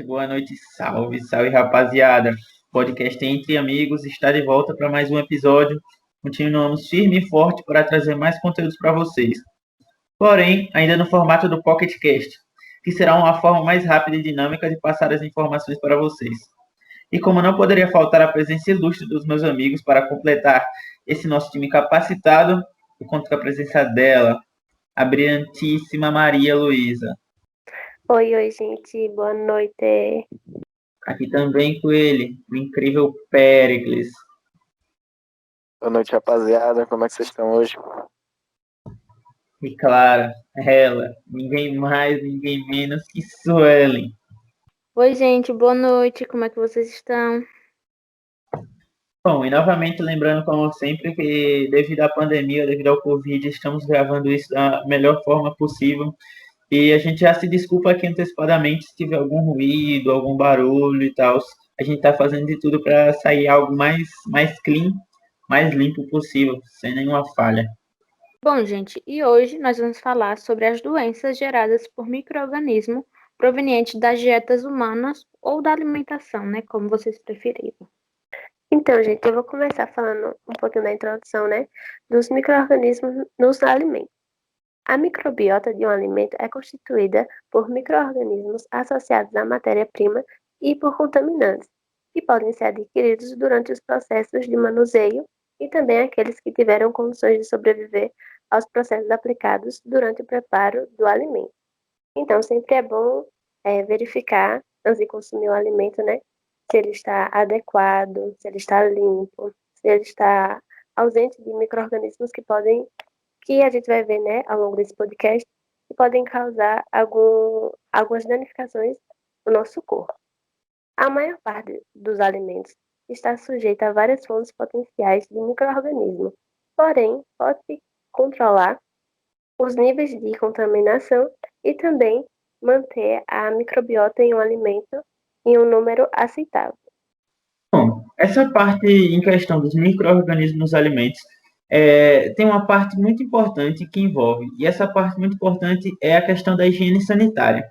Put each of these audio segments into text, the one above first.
boa noite, salve, salve rapaziada. Podcast Entre Amigos está de volta para mais um episódio. Continuamos firme e forte para trazer mais conteúdos para vocês. Porém, ainda no formato do Pocket Cast, que será uma forma mais rápida e dinâmica de passar as informações para vocês. E como não poderia faltar a presença ilustre dos meus amigos para completar esse nosso time capacitado, eu conto com a presença dela, a brilhantíssima Maria Luísa. Oi, gente, boa noite. Aqui também com ele, o incrível Péricles. Boa noite, rapaziada. Como é que vocês estão hoje? E claro, ela, ninguém mais, ninguém menos que Suelen. Oi, gente, boa noite. Como é que vocês estão? Bom, e novamente lembrando, como sempre, que devido à pandemia, devido ao Covid, estamos gravando isso da melhor forma possível. E a gente já se desculpa aqui antecipadamente se tiver algum ruído, algum barulho e tal. A gente está fazendo de tudo para sair algo mais clean, mais limpo possível, sem nenhuma falha. Bom, gente, e hoje nós vamos falar sobre as doenças geradas por micro-organismos provenientes das dietas humanas ou da alimentação, né? Como vocês preferirem. Então, gente, eu vou começar falando um pouquinho da introdução, né, dos micro-organismos nos alimentos. A microbiota de um alimento é constituída por micro-organismos associados à matéria-prima e por contaminantes, que podem ser adquiridos durante os processos de manuseio e também aqueles que tiveram condições de sobreviver aos processos aplicados durante o preparo do alimento. Então, sempre é bom verificar, antes de consumir o alimento, né, se ele está adequado, se ele está limpo, se ele está ausente de micro-organismos que a gente vai ver, né, ao longo desse podcast, que podem causar algumas danificações no nosso corpo. A maior parte dos alimentos está sujeita a várias fontes potenciais de micro-organismos, porém, pode-se controlar os níveis de contaminação e também manter a microbiota em um alimento em um número aceitável. Bom, essa parte em questão dos micro-organismos nos alimentos tem uma parte muito importante que envolve, e essa parte muito importante é a questão da higiene sanitária,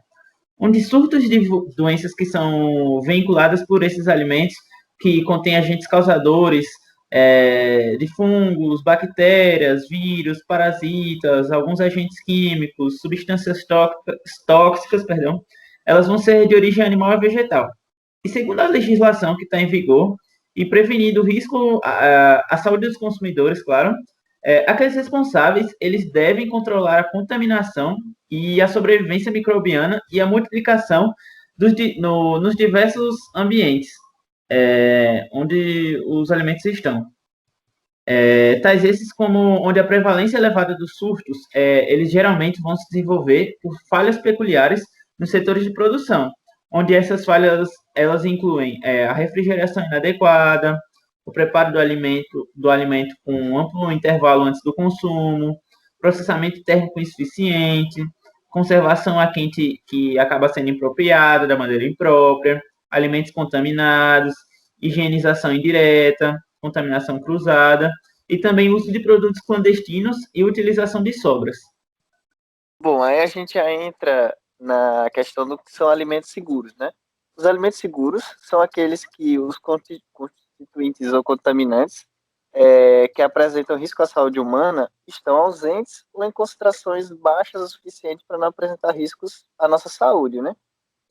onde surtos de doenças que são vinculadas por esses alimentos que contêm agentes causadores de fungos, bactérias, vírus, parasitas, alguns agentes químicos, substâncias tóxicas, elas vão ser de origem animal ou vegetal. E segundo a legislação que está em vigor, e prevenindo o risco à saúde dos consumidores, claro, aqueles responsáveis, eles devem controlar a contaminação e a sobrevivência microbiana e a multiplicação nos diversos ambientes onde os alimentos estão. Tais esses como onde a prevalência elevada dos surtos, eles geralmente vão se desenvolver por falhas peculiares nos setores de produção, onde essas falhas elas incluem a refrigeração inadequada, o preparo do alimento com um amplo intervalo antes do consumo, processamento térmico insuficiente, conservação a quente que acaba sendo impropriada da maneira imprópria, alimentos contaminados, higienização indireta, contaminação cruzada e também uso de produtos clandestinos e utilização de sobras. Bom, aí a gente já entra na questão do que são alimentos seguros, né? Os alimentos seguros são aqueles que os constituintes ou contaminantes que apresentam risco à saúde humana estão ausentes ou em concentrações baixas o suficiente para não apresentar riscos à nossa saúde, né?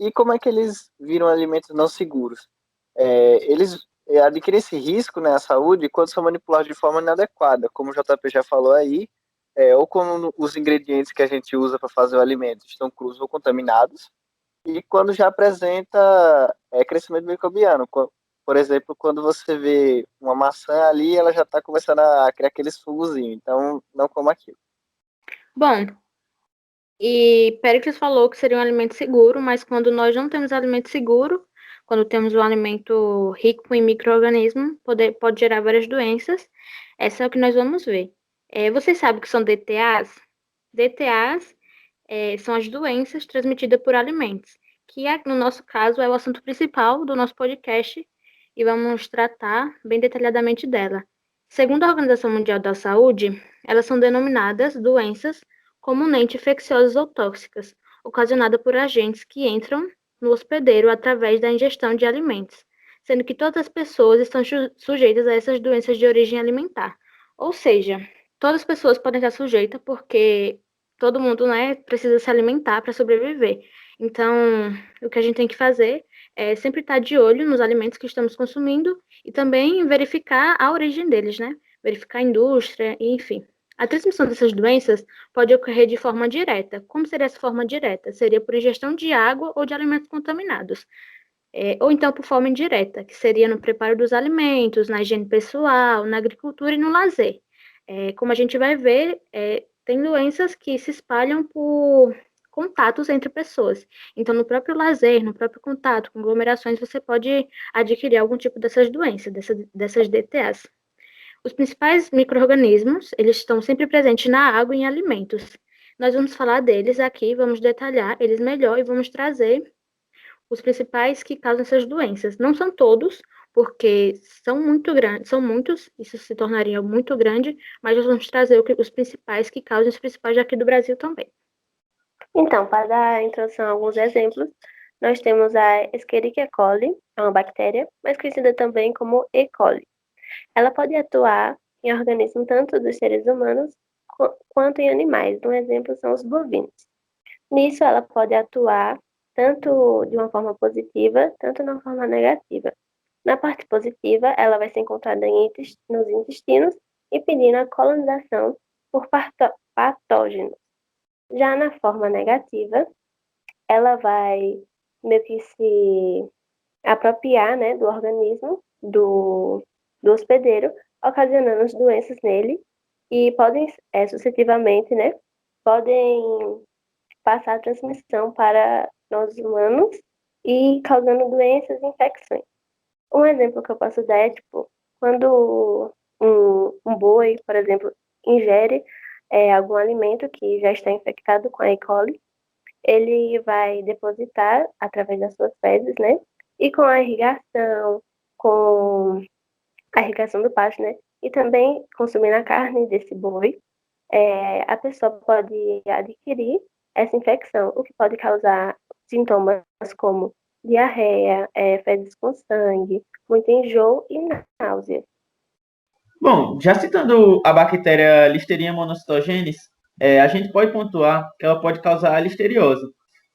E como é que eles viram alimentos não seguros? Eles adquirem esse risco, né, à saúde quando são manipulados de forma inadequada, como o JP já falou aí, ou quando os ingredientes que a gente usa para fazer o alimento estão crus ou contaminados, e quando já apresenta crescimento microbiano. Por exemplo, quando você vê uma maçã ali, ela já está começando a criar aqueles fungozinhos, então não coma aquilo. Bom, e Péricles falou que seria um alimento seguro, mas quando nós não temos alimento seguro, quando temos um alimento rico em micro-organismos, pode gerar várias doenças. Essa é o que nós vamos ver. Vocês sabem o que são DTAs? DTAs são as doenças transmitidas por alimentos, que no nosso caso é o assunto principal do nosso podcast e vamos tratar bem detalhadamente dela. Segundo a Organização Mundial da Saúde, elas são denominadas doenças comumente infecciosas ou tóxicas, ocasionadas por agentes que entram no hospedeiro através da ingestão de alimentos, sendo que todas as pessoas estão sujeitas a essas doenças de origem alimentar. Ou seja, todas as pessoas podem estar sujeitas porque todo mundo, né, precisa se alimentar para sobreviver. Então, o que a gente tem que fazer é sempre estar de olho nos alimentos que estamos consumindo e também verificar a origem deles, né? Verificar a indústria, enfim. A transmissão dessas doenças pode ocorrer de forma direta. Como seria essa forma direta? Seria por ingestão de água ou de alimentos contaminados. Ou então por forma indireta, que seria no preparo dos alimentos, na higiene pessoal, na agricultura e no lazer. Como a gente vai ver, tem doenças que se espalham por contatos entre pessoas. Então, no próprio lazer, no próprio contato, com aglomerações, você pode adquirir algum tipo dessas doenças, dessas DTAs. Os principais micro-organismos, eles estão sempre presentes na água e em alimentos. Nós vamos falar deles aqui, vamos detalhar eles melhor e vamos trazer os principais que causam essas doenças. Não são todos, porque são muito grandes, são muitos, isso se tornaria muito grande, mas nós vamos trazer os principais que causam, os principais daqui do Brasil também. Então, para dar a introdução a alguns exemplos, nós temos a Escherichia coli, é uma bactéria, mais conhecida também como E. coli. Ela pode atuar em organismos tanto dos seres humanos quanto em animais. Um exemplo são os bovinos. Nisso, ela pode atuar tanto de uma forma positiva, tanto de uma forma negativa. Na parte positiva, ela vai ser encontrada nos intestinos, impedindo a colonização por patógenos. Já na forma negativa, ela vai meio que se apropriar, né, do organismo do hospedeiro, ocasionando as doenças nele e podem, sucessivamente, né, podem passar a transmissão para nós humanos e causando doenças e infecções. Um exemplo que eu posso dar é, tipo, quando um boi, por exemplo, ingere algum alimento que já está infectado com a E. coli, ele vai depositar através das suas fezes, né? E com a irrigação do pasto, né? E também consumindo a carne desse boi, a pessoa pode adquirir essa infecção, o que pode causar sintomas como diarreia, fezes com sangue, muito enjoo e náusea. Bom, já citando a bactéria Listeria monocytogenes, a gente pode pontuar que ela pode causar a listeriose,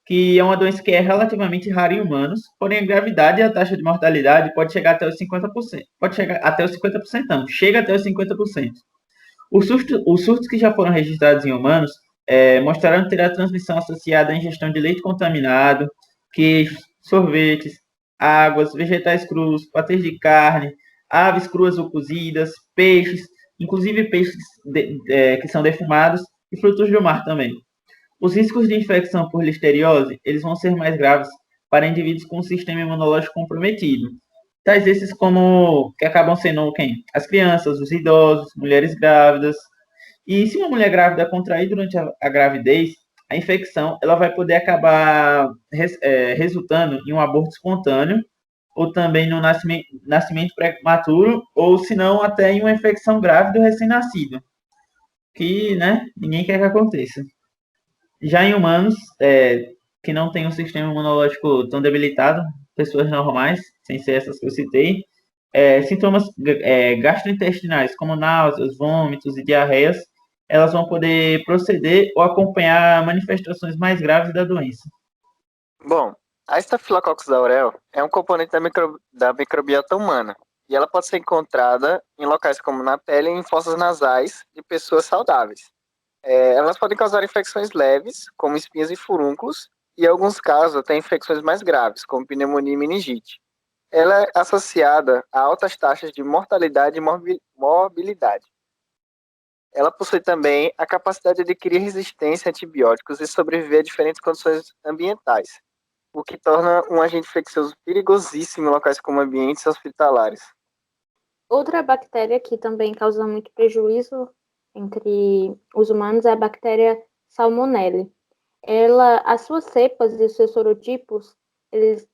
que é uma doença que é relativamente rara em humanos, porém a gravidade e a taxa de mortalidade pode chegar até os 50%. Pode chegar até os 50%, não, chega até os 50%. Os surtos que já foram registrados em humanos mostraram ter a transmissão associada à ingestão de leite contaminado, queijos, sorvetes, águas, vegetais crus, patês de carne, aves cruas ou cozidas, peixes, inclusive peixes que são defumados e frutos do mar também. Os riscos de infecção por listeriose eles vão ser mais graves para indivíduos com um sistema imunológico comprometido, tais esses como que acabam sendo quem? As crianças, os idosos, mulheres grávidas. E se uma mulher grávida contrair durante a gravidez, a infecção ela vai poder acabar resultando em um aborto espontâneo ou também no nascimento prematuro, ou se não até em uma infecção grave do recém-nascido, que, né, ninguém quer que aconteça. Já em humanos, que não têm um sistema imunológico tão debilitado, pessoas normais, sem ser essas que eu citei, sintomas gastrointestinais, como náuseas, vômitos e diarreias, elas vão poder proceder ou acompanhar manifestações mais graves da doença. Bom, a Staphylococcus aureus é um componente da microbiota humana e ela pode ser encontrada em locais como na pele e em fossas nasais de pessoas saudáveis. Elas podem causar infecções leves, como espinhas e furúnculos, e em alguns casos até infecções mais graves, como pneumonia e meningite. Ela é associada a altas taxas de mortalidade e morbilidade. Ela possui também a capacidade de adquirir resistência a antibióticos e sobreviver a diferentes condições ambientais, o que torna um agente infeccioso perigosíssimo em locais como ambientes hospitalares. Outra bactéria que também causa muito prejuízo entre os humanos é a bactéria Salmonella. As suas cepas e os seus sorotipos, eles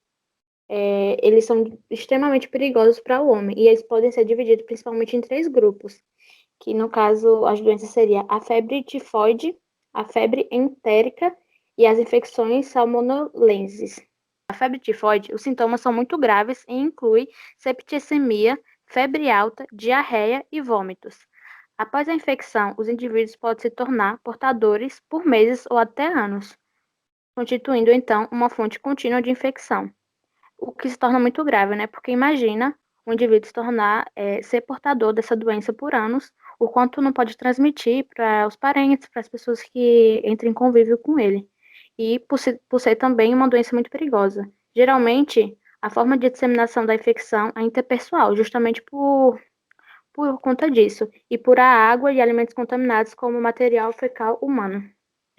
são extremamente perigosos para o homem e eles podem ser divididos principalmente em 3 grupos, que no caso as doenças seriam a febre tifoide, a febre entérica e as infecções salmonelenses. a febre tifoide, os sintomas são muito graves e incluem septicemia, febre alta, diarreia e vômitos. Após a infecção, os indivíduos podem se tornar portadores por meses ou até anos, constituindo então uma fonte contínua de infecção, o que se torna muito grave, né? Porque imagina o indivíduo se tornar, ser portador dessa doença por anos, o quanto não pode transmitir para os parentes, para as pessoas que entram em convívio com ele. E por ser também uma doença muito perigosa. Geralmente, a forma de disseminação da infecção é interpessoal, justamente por conta disso, e por a água e alimentos contaminados como material fecal humano.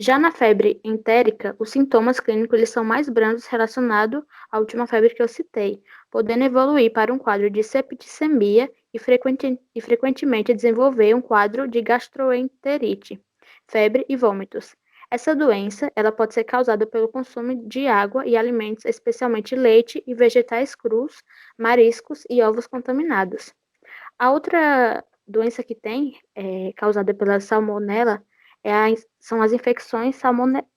Já na febre entérica, os sintomas clínicos eles são mais brandos relacionados à última febre que eu citei, podendo evoluir para um quadro de septicemia e frequentemente desenvolver um quadro de gastroenterite, febre e vômitos. Essa doença ela pode ser causada pelo consumo de água e alimentos, especialmente leite e vegetais crus, mariscos e ovos contaminados. A outra doença que tem, causada pela salmonela, são as infecções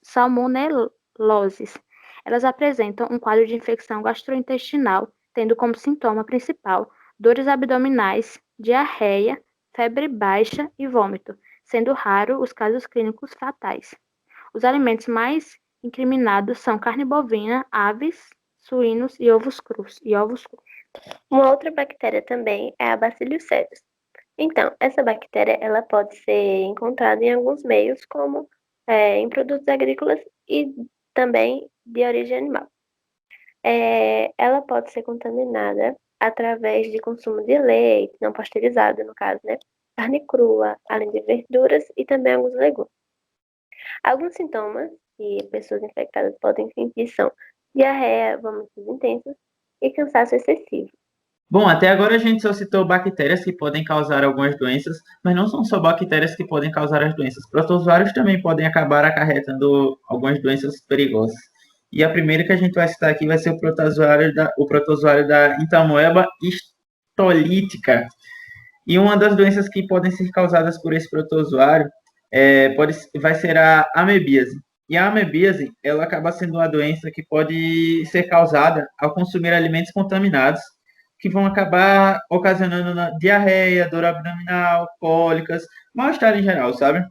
salmoneloses. Elas apresentam um quadro de infecção gastrointestinal, tendo como sintoma principal dores abdominais, diarreia, febre baixa e vômito, sendo raro os casos clínicos fatais. Os alimentos mais incriminados são carne bovina, aves, suínos e ovos crus. Uma outra bactéria também é a Bacillus cereus. Então, essa bactéria ela pode ser encontrada em alguns meios, como em produtos agrícolas e também de origem animal. Ela pode ser contaminada através de consumo de leite, não pasteurizado, no caso, né? Carne crua, além de verduras e também alguns legumes. Alguns sintomas que pessoas infectadas podem sentir são diarreia, vômitos intensos e cansaço excessivo. Bom, até agora a gente só citou bactérias que podem causar algumas doenças, mas não são só bactérias que podem causar as doenças. Protozoários também podem acabar acarretando algumas doenças perigosas. E a primeira que a gente vai citar aqui vai ser o protozoário da Entamoeba histolítica. E uma das doenças que podem ser causadas por esse protozoário vai ser a amebíase. E a amebíase, ela acaba sendo uma doença que pode ser causada ao consumir alimentos contaminados, que vão acabar ocasionando diarreia, dor abdominal, cólicas, mal-estar em geral, sabe?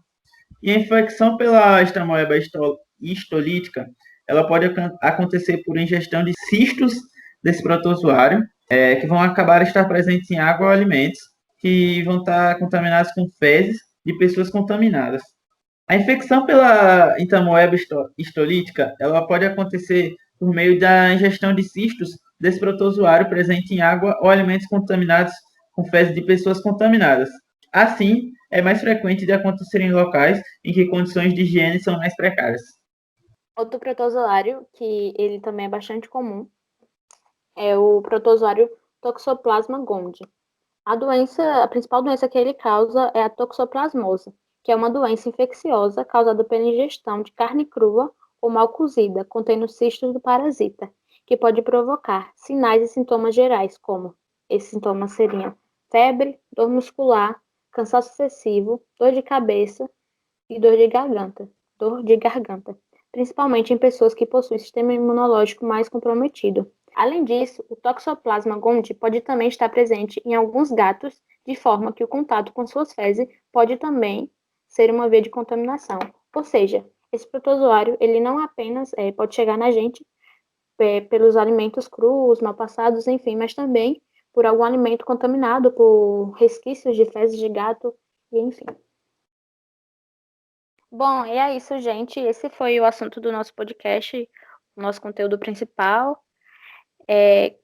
E a infecção pela Estamoeba histolítica, ela pode acontecer por ingestão de cistos desse protozoário, que vão acabar estar presentes em água ou alimentos, que vão estar contaminados com fezes de pessoas contaminadas. A infecção pela Entamoeba histolítica, ela pode acontecer por meio da ingestão de cistos desse protozoário presente em água ou alimentos contaminados com fezes de pessoas contaminadas. Assim, é mais frequente de acontecer em locais em que condições de higiene são mais precárias. Outro protozoário, que ele também é bastante comum, é o protozoário Toxoplasma gondii. A principal doença que ele causa é a toxoplasmose, que é uma doença infecciosa causada pela ingestão de carne crua ou mal cozida, contendo cistos do parasita, que pode provocar sinais e sintomas gerais, como esses sintomas seriam febre, dor muscular, cansaço excessivo, dor de cabeça e dor de garganta, principalmente em pessoas que possuem sistema imunológico mais comprometido. Além disso, o Toxoplasma gondii pode também estar presente em alguns gatos, de forma que o contato com suas fezes pode também ser uma via de contaminação. Ou seja, esse protozoário ele não apenas pode chegar na gente pelos alimentos crus, mal passados, enfim, mas também por algum alimento contaminado, por resquícios de fezes de gato, e enfim. Bom, e é isso, gente. Esse foi o assunto do nosso podcast, o nosso conteúdo principal.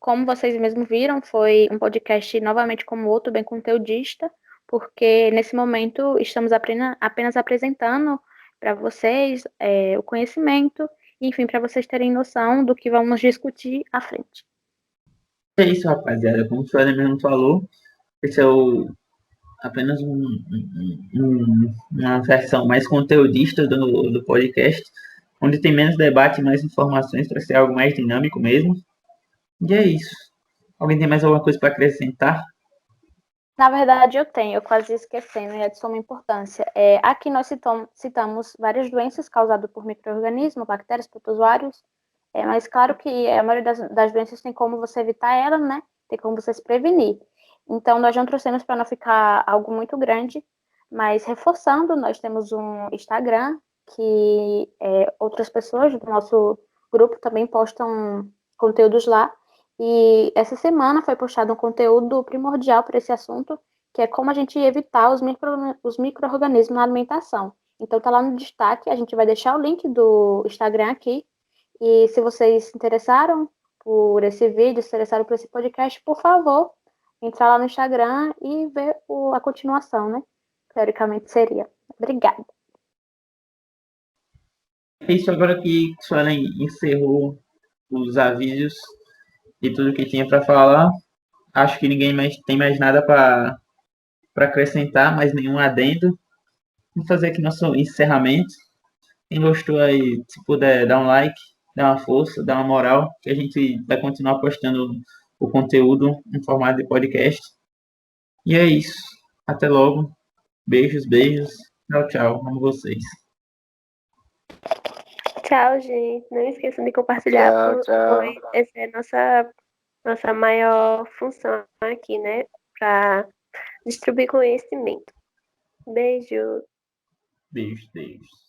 Como vocês mesmos viram, foi um podcast novamente como outro, bem conteudista, porque nesse momento estamos apenas apresentando para vocês o conhecimento, enfim, para vocês terem noção do que vamos discutir à frente. É isso, rapaziada. Como o Suelen mesmo falou, esse é apenas uma versão mais conteudista do podcast, onde tem menos debate e mais informações para ser algo mais dinâmico mesmo. E é isso. Alguém tem mais alguma coisa para acrescentar? Na verdade, eu quase esquecendo, e é de suma importância. Aqui nós citamos várias doenças causadas por micro-organismos, bactérias, protozoários, Mas claro que a maioria das doenças tem como você evitar elas, né? Tem como você se prevenir. Então, nós não trouxemos para não ficar algo muito grande, mas reforçando, nós temos um Instagram que outras pessoas do nosso grupo também postam conteúdos lá. E essa semana foi postado um conteúdo primordial para esse assunto, que é como a gente evitar os micro-organismos na alimentação. Então, tá lá no destaque, a gente vai deixar o link do Instagram aqui. E se vocês se interessaram por esse vídeo, se interessaram por esse podcast, por favor, entrar lá no Instagram e ver a continuação, né? Teoricamente seria. Obrigada. É isso, agora que Suelen encerrou os avisos e tudo que tinha para falar. Acho que ninguém mais tem mais nada para acrescentar, mais nenhum adendo. Vamos fazer aqui nosso encerramento. Quem gostou aí, se puder dar um like, dar uma força, dar uma moral, que a gente vai continuar postando o conteúdo em formato de podcast. E é isso. Até logo. Beijos, beijos. Tchau, tchau. Amo vocês. Tchau, gente. Não esqueçam de compartilhar. Tchau. Essa é a nossa maior função aqui, né? Para distribuir conhecimento. Beijo. Beijos, beijos.